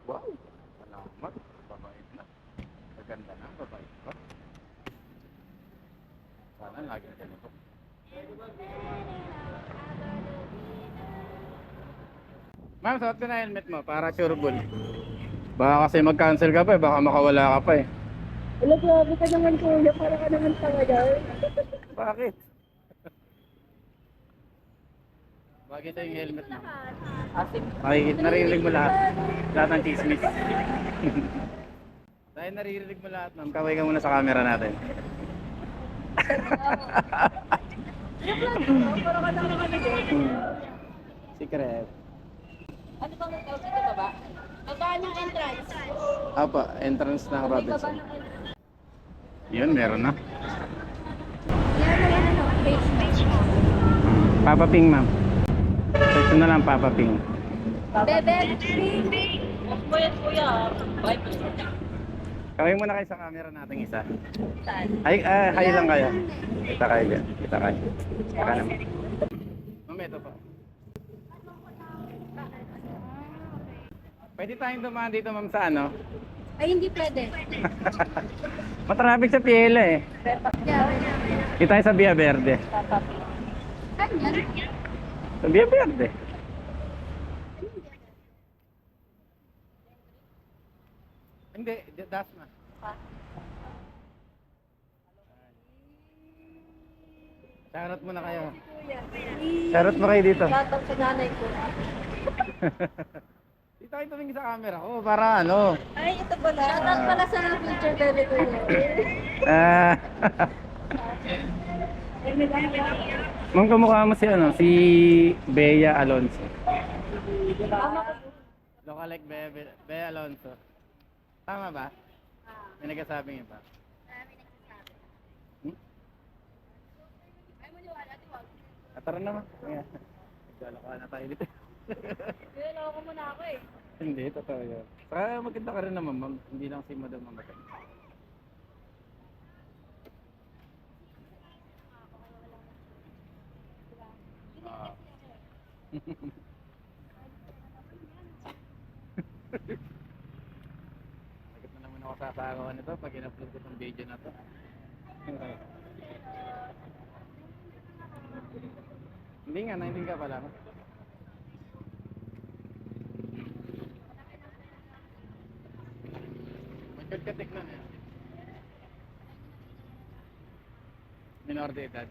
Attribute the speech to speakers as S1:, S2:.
S1: Wow, salamat. Babait na. Maganda na, babait pa. Sana lagi ganito. Ma'am, suot ko na helmet mo para sureball. Baka kasi mag-cancel ka pa eh, baka makawala ka pa eh.
S2: Wala, grabe ka naman kuya, para ka naman tangayan.
S1: Bakit? Bakit yung helmet mo? Makikita, naririnig mo lahat. Lahat ng chismis. Dahil naririnig mo lahat, ma'am, kaway ka muna sa camera natin.
S2: Para ka naman ano.
S1: Secret.
S2: Ano bang tawag dito baba? Baba ng entrance.
S1: Apa, entrance ng
S2: Baba
S1: Robinson.
S2: ng entrance.
S1: Yun, meron na.
S2: Yan ano, face mask.
S1: Papa Ping, ma'am. So, ito na lang, Papa Ping.
S2: Bebe, kuya, kuya. Bye.
S1: Kaway muna kayo sa camera natin isa.
S2: Saan?
S1: Ay, hi lang kayo. Kita kayo dyan. Kita kayo. Saka naman. Ma'am, ito po. Pwede tayong dumaan dito, ma'am, sa ano?
S2: Ay, hindi pwede.
S1: Matraffic sa Piela eh. Dito tayo sa Via Verde.
S2: Saan yan?
S1: Sa Via Verde. Hindi, Dasma. Shoutout muna kayo. Shoutout mo kayo dito.
S2: Shoutout sa nanay ko.
S1: Dito kayo tumingin sa camera ko para ano.
S2: Ay, ito pala. Shoutout pala sa future bebe ko yun.
S1: Ah. Ma'am, kamukha mo si ano, si Bea Alonso. Lookalike Bea Alonso. Tama ba? May nagsasabi niyo ba? Hmm? Tara naman. Nagkalokohan na tayo dito.
S2: Niloko mo na ako eh.
S1: Hindi, totoo yun. Saka maganda ka rin naman, ma'am. Hindi lang si Madam ang maganda. Ah. Bakit na naman ako sasagawan nito pag in-upload ko itong video na to? Hindi nga, naindig ka pala. Masyad ka tignan eh. Minor de edad.